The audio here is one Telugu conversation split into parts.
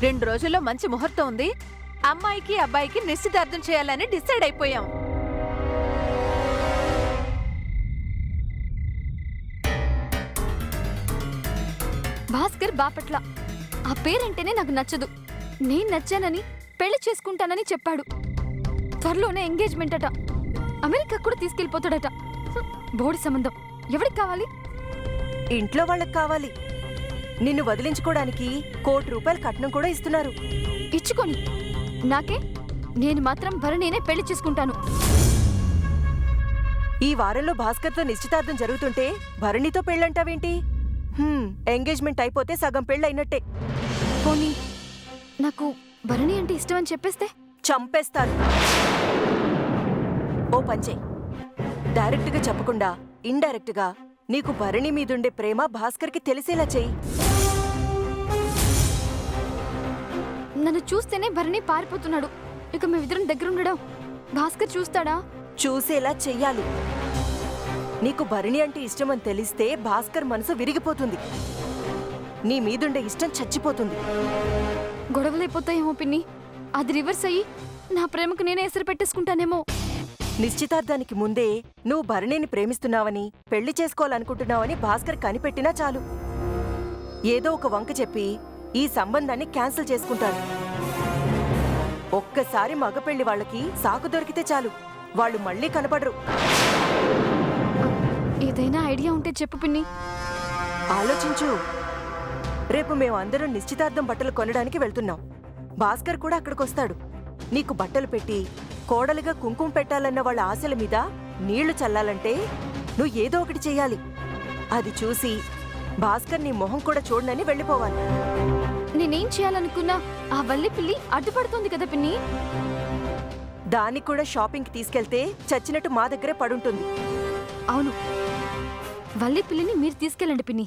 2 రోజుల్లో మంచి ముహూర్తం ఉంది. అమ్మాయికి అబ్బాయికి నిశ్చితార్థం చేయాలని డిసైడ్ అయిపోయాం. భాస్కర్ బాపట్ల. ఆ పేరంటేనే నాకు నచ్చదు. నేను నచ్చానని పెళ్లి చేసుకుంటానని చెప్పాడు. త్వరలోనే ఎంగేజ్మెంట్ అట. అమెరికా కూడా తీసుకెళ్లిపోతాడట. బోడి సంబంధం ఎవరికి కావాలి? ఇంట్లో వాళ్ళకి కావాలి. నిన్ను వదిలించుకోవడానికి ₹1,00,00,000 కట్నం కూడా ఇస్తున్నారు. ఇచ్చుకొని నాకే. నేను మాత్రం భరణినే పెళ్లి చేసుకుంటాను. ఈ వారంలో భాస్కర్తో నిశ్చితార్థం జరుగుతుంటే భరణితో పెళ్ళంటావేంటి? ఎంగేజ్మెంట్ అయిపోతే సగం పెళ్ళైనట్టే. పోనీ నాకు భరణి అంటే ఇష్టం అని చెప్పేస్తే చంపేస్తాను. ఓ పంచే, డైరెక్ట్ గా చెప్పకుండా ఇండైరెక్ట్ గా నీకు భరణి మీదుండే ప్రేమ భాస్కర్కి తెలిసేలా చెయ్యి. నన్ను చూస్తేనే భరణి పారిపోతున్నాడు. ఇక మేమిద్దరం దగ్గరుండడం భాస్కర్ చూస్తాడా? చూసేలా చెయ్యాలి. నీకు భరణి అంటే ఇష్టమని తెలిస్తే భాస్కర్ మనసు విరిగిపోతుంది. నీ మీదుండే ఇష్టం చచ్చిపోతుంది. గొడవలైపోతాయేమో పిన్ని. అది రివర్స్ అయ్యి నా ప్రేమకు నేనే ఎసరు పెట్టేసుకుంటానేమో. నిశ్చితార్థానికి ముందే నువ్వు భరణిని ప్రేమిస్తున్నావని, పెళ్లి చేసుకోవాలనుకుంటున్నావని భాస్కర్ కనిపెట్టినా చాలు. ఏదో ఒక వంక చెప్పి ఈ సంబంధాన్ని క్యాన్సిల్ చేసుకుంటాడు. ఒక్కసారి మగపెళ్లి వాళ్ళకి సాకు దొరికితే చాలు, వాళ్ళు మళ్ళీ కనపడరు. ఏదైనా ఐడియా ఉంటే చెప్పు పిన్ని. ఆలోచించు. రేపు మేమందరం నిశ్చితార్థం బట్టలు కొనడానికి వెళ్తున్నాం. భాస్కర్ కూడా అక్కడికొస్తాడు. నీకు బట్టలు పెట్టి కోడలుగా కుంకుమ పెట్టాలన్న వాళ్ళ ఆశల మీద నీళ్లు చల్లాలంటే నువ్వు ఏదో ఒకటి చెయ్యాలి. అది చూసి భాస్కర్ నీ మొహం కూడా చూడనని వెళ్ళిపోవాలి. నేనేం చేయాలనుకున్నా ఆ వల్లి పిల్లి అడ్డుపడుతోంది కదా పిన్ని. దానికి కూడా షాపింగ్కి తీసుకెళ్తే చచ్చినట్టు మా దగ్గరే పడుంటుంది. అవును, వల్లి పిల్లిని మీరు తీసుకెళ్ళండి పిన్ని.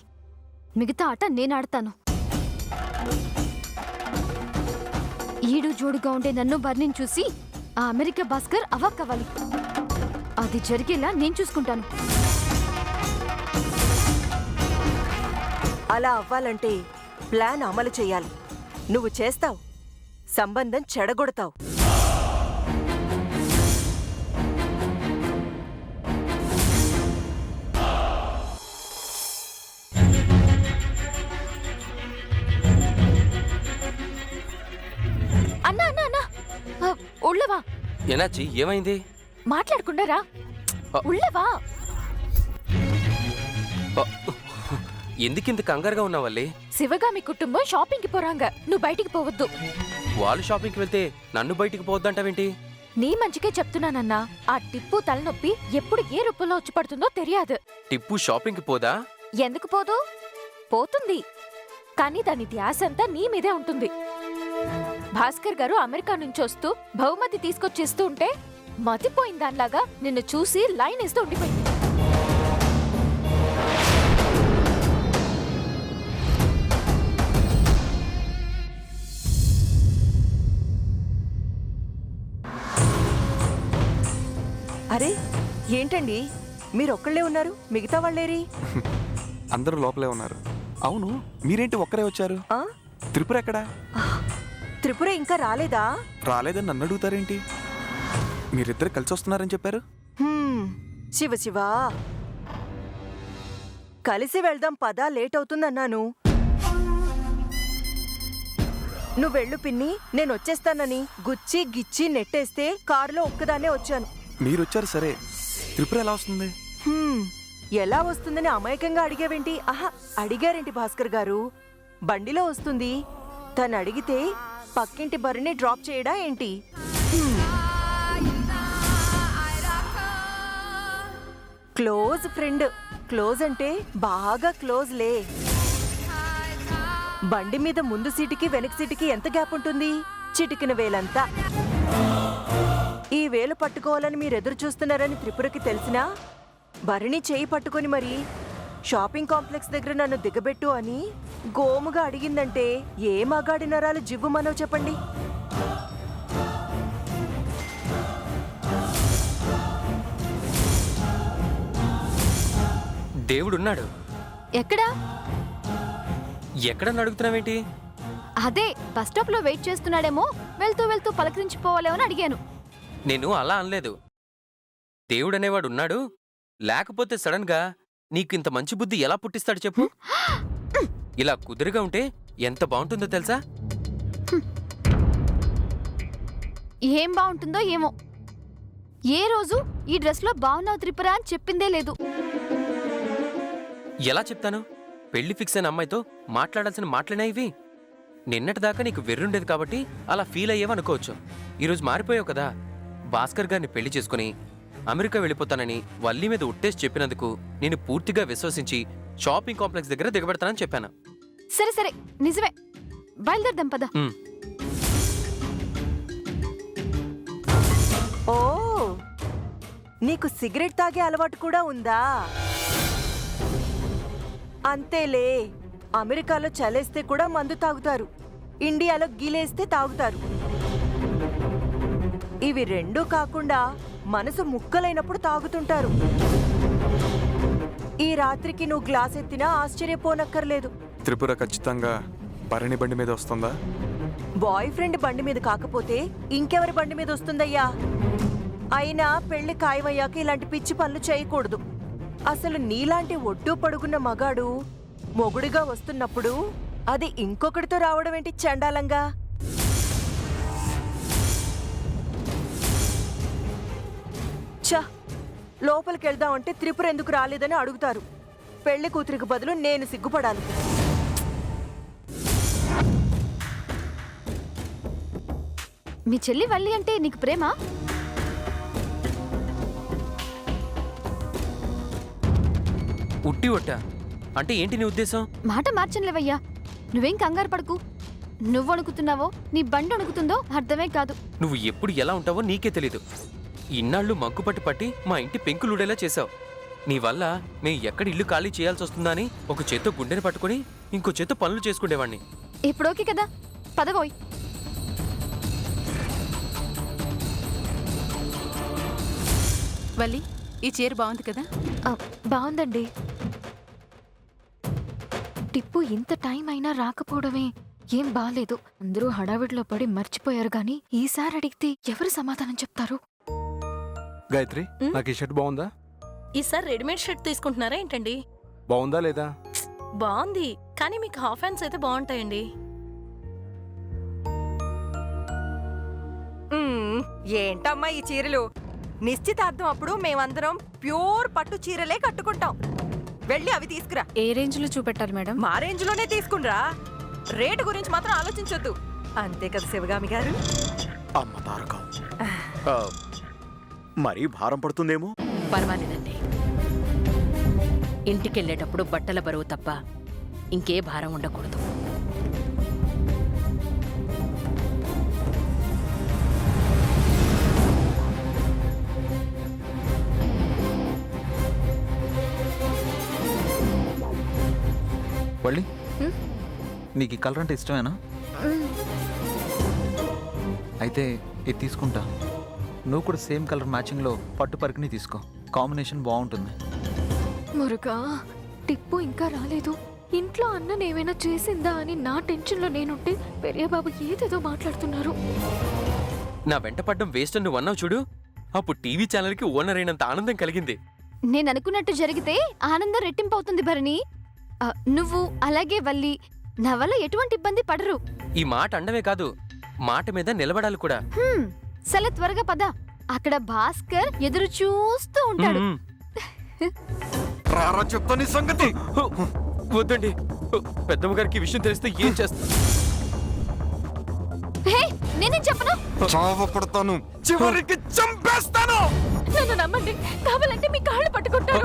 మిగతా ఆట నేను ఆడతాను. ఈడు జోడుగా ఉండే నన్ను భరణిని చూసి ఆ అమెరికా భాస్కర్ అవాక్కవ్వాలి. అది జరిగేలా నేను చూసుకుంటాను. అలా అవ్వాలంటే ప్లాన్ అమలు చెయ్యాలి. నువ్వు చేస్తావు, సంబంధం చెడగొడతావు. అన్నా అన్నా అన్నా, ఉళ్ళవా? ఎనాచి ఏమైంది? మాట్లాడకుండా రా. ఉళ్ళవా? ఎందుకింత కంగారుగా ఉన్నావల్లి? శివగామి కుటుంబం షాపింగ్ కి పోరాంగ. నువ్వు బయటికి పోవద్దు. వాళ్ళు షాపింగ్కి వెళ్తే నన్ను బయటికి పోవద్దంటావేంటి? నీ మంచికే చెప్తున్నానన్నా. ఆ టిప్పు తలనొప్పి ఎప్పుడు ఏ రూపంలో వచ్చి పడుతుందో తెలియదు. టిప్పు షాపింగ్కి పోదా? ఎందుకు పోదు? పోతుంది. కానీ దాని ధ్యాస అంతా నీ మీదే ఉంటుంది. భాస్కర్ గారు అమెరికా నుంచి వస్తూ బహుమతి తీసుకొచ్చేస్తూ ఉంటే మతిపోయిన దానిలాగా నిన్ను చూసి లైన్ వేస్తూ ఉండిపోయింది. అరే ఏంటండి, మీరొక్కళ్లే ఉన్నారు, మిగతా వాళ్ళేరి? అందరూ లోపలే ఉన్నారు. అవును, మీరేంటి ఒక్కరే వచ్చారు? త్రిపుర ఎక్కడా? త్రిపుర ఇంకా రాలేదా? రాలేదని నన్ను అడుగుతారేంటి? మీరిద్దరు కలిసి వస్తున్నారని చెప్పారు. శివ శివ, కలిసి వెళ్దాం పదా, లేట్ అవుతుందన్నాను. నువ్వెళ్ళు పిన్ని, నేనొచ్చేస్తానని గుచ్చి గిచ్చి నెట్టేస్తే కారులో ఒక్కదాన్నే వచ్చాను. మీరొచ్చారు సరే, త్రిపుర ఎలా వస్తుంది? ఎలా వస్తుందని అమాయకంగా అడిగావేంటి? ఆహా, అడిగారేంటి భాస్కర్ గారు? బండిలో వస్తుంది. తను అడిగితే పక్కింటి భరణి డ్రాప్ చేయడా ఏంటి? Close friend. క్లోజ్ అంటే బాగా క్లోజ్లే. బండి మీద ముందు సీటుకి వెనక సీటుకి ఎంత గ్యాప్ ఉంటుంది? చిటికిన వేలంతా. ఈ వేలు పట్టుకోవాలని మీరెదురు చూస్తున్నారని త్రిపురకి తెలిసినా భరణి చేయి పట్టుకొని మరి షాపింగ్ కాంప్లెక్స్ దగ్గర నన్ను దిగబెట్టు అని గోముగా అడిగిందంటే ఏ మగాడి నరాలు జివ్వుమనో చెప్పండి. దేవుడున్నాడు. ఎక్కడా? ఎక్కడని అడుగుతున్నావేంటి? అదే బస్ స్టాప్ లో వెయిట్ చేస్తున్నాడేమో, వెళ్తూ వెళ్తూ పలకరించిపోవాలేమో అని అడిగాను. నేను అలా అనలేదు. దేవుడనేవాడు ఉన్నాడు, లేకపోతే సడన్ గా నీకింత మంచి బుద్ధి ఎలా పుట్టిస్తాడు చెప్పు? ఇలా కుదురుగా ఉంటే ఎంత బాగుంటుందో తెలుసా? ఏం బాగుంటుందో ఏమో. ఏ రోజు ఈ డ్రెస్ లో బాగున్నావు త్రిపుర అని చెప్పిందే లేదు. ఎలా చెప్తాను? పెళ్లి ఫిక్స్ అయిన అమ్మాయితో మాట్లాడాల్సిన మాటలేనా ఇవి? నిన్నటిదాకా నీకు వెర్రుండేది కాబట్టి అలా ఫీల్ అయ్యేవనుకోవచ్చు. ఈరోజు మారిపోయావు కదా. భాస్కర్ గారిని పెళ్లి చేసుకుని అమెరికా వెళ్ళిపోతానని వల్లి మీద ఉట్టేసి చెప్పినందుకు నేను పూర్తిగా విశ్వసించి షాపింగ్ కాంప్లెక్స్ దగ్గర దిగబెడతానని చెప్పాను. సరే సరే, నిజమే. బయలుదేరదాం పద. ఓ, నీకు సిగరెట్ తాగే అలవాటు కూడా ఉందా? అంతేలే, అమెరికాలో చలేస్తే కూడా మందు తాగుతారు, ఇండియాలో గిలేస్తే తాగుతారు. ఇవి రెండూ కాకుండా మనసు ముక్కలైనప్పుడు తాగుతుంటారు. ఈ రాత్రికి నువ్వు గ్లాస్ ఎత్తినా ఆశ్చర్యపోనక్కర్లేదు. త్రిపుర ఖచ్చితంగా భరణి బండి మీద వస్తుందా? బాయ్ ఫ్రెండ్ బండి మీద కాకపోతే ఇంకెవరి బండి మీద వస్తుందయ్యా? అయినా పెళ్లి ఖాయమయ్యాక ఇలాంటి పిచ్చి పనులు చేయకూడదు. అసలు నీలాంటి ఒడ్డు పడుకున్న మగాడు మొగుడిగా వస్తున్నప్పుడు అది ఇంకొకటితో రావడం ఏంటి చండాలంగా? ఛ, లోపలికి వెళ్దామంటే త్రిపుర ఎందుకు రాలేదని అడుగుతారు. పెళ్లి కూతురికి బదులు నేను సిగ్గుపడాలి. మీ చెల్లి వల్లి అంటే నీకు ప్రేమ? ఉట్టి ఒట్ట అంటే ఏంటి నీ ఉద్దేశం? మాట మార్చనులేవయ్యా. నువ్వేం కంగారు పడకు. నువ్వు వణుకుతున్నావో నీ బండి వణుకుతుందో అర్థమే కాదు. నువ్వు ఎప్పుడు ఎలా ఉంటావో నీకే తెలీదు. ఇన్నాళ్ళు మగ్గుపట్టి పట్టి మా ఇంటి పెంకులుడేలా చేశావు. నీ వల్ల మేం ఎక్కడ ఇల్లు ఖాళీ చేయాల్సి వస్తుందా అని ఒక చేత్తో గుండెని పట్టుకుని ఇంకో చేత్తో పనులు చేసుకునేవాణ్ణి. ఇప్పుడు ఓకే కదా, పదవోయ్. వల్లి, ఈ చీర బాగుంది కదా? బాగుందండి. టిప్పు ఇంత టైం అయినా రాకపోవడమే ఏం బాలేదు. అందరూ హడావిడిలో పడి మర్చిపోయారు గాని ఈసారి అడిగితే ఎవరు సమాధానం చెప్తారు? గాయత్రి, నాకు ఈ షర్ట్ బాగుందా? ఈసారి రెడీమేడ్ షర్ట్ తీసుకుంటున్నారా ఏంటండి? బాగుందా లేదా? బాగుంది, కానీ మీకు హాఫ్ హ్యాండ్స్ అయితే బాగుంటాయండి. ఏంటమ్మా ఈ చీరలు? నిశ్చితార్థం అప్పుడు మేమందరం ప్యూర్ పట్టు చీరలే కట్టుకుంటాం. వెళ్ళి అవి తీసుకురా. ఏ రేంజ్ లో చూపెట్టాలి మేడం? మా రేంజ్లోనే తీసుకునిరా. రేటు గురించి మాత్రం ఆలోచించొద్దు. అంతే కదా శివగామి గారు? అమ్మ తారకం, మరీ భారం పడుతుందేమో. పర్వాలేదండి, ఇంటికెళ్ళేటప్పుడు బట్టల బరువు తప్ప ఇంకే భారం ఉండకూడదు. వల్లి, నీకు ఈ కలర్ అంటే ఇష్టమేనా? అయితే ఇది తీసుకుంటా. నువ్వు కూడా సేమ్ కలర్ మ్యాచింగ్లో పట్టు పరికిని తీసుకో. కాంబినేషన్ బాగుంటుంది. మురుగా, టిప్పు ఇంకా రాలేదు. ఇంట్లో అన్నను ఏమైనా చేసిందా అని నా టెన్షన్లో నేనుంటే పెరియబాబు ఏదేదో మాట్లాడుతున్నారు. నా వెంట పడ్డం వేస్ట్ అని నువ్వు అన్నావు చూడు, అప్పుడు టీవీ ఛానల్కి ఓనర్ అయినంత ఆనందం కలిగింది. నేను అనుకున్నట్టు జరిగితే ఆనందం రెట్టింపు అవుతుంది భరణి. నువ్వు అలాగే వల్లి నా వల్ల ఎటువంటి ఇబ్బంది పడరు. ఈ మాట అండమే కాదు, మాట మీద నిలబడాలి కూడా. సరే త్వరగా పద, అక్కడ భాస్కర్ ఎదురు చూస్తూ ఉంటాడు. రారా చెప్తా నీ సంగతి. వద్దండి, పెద్దమ్మ గారికి ఈ విషయం తెలిస్తే ఏం చేస్తా? నేనేం చెప్పను. చావ పడతాను, చివరికి చంపేస్తాను. నన్ను నమ్మండి, కావాలంటే మీ కాళ్ళు పట్టుకుంటాను.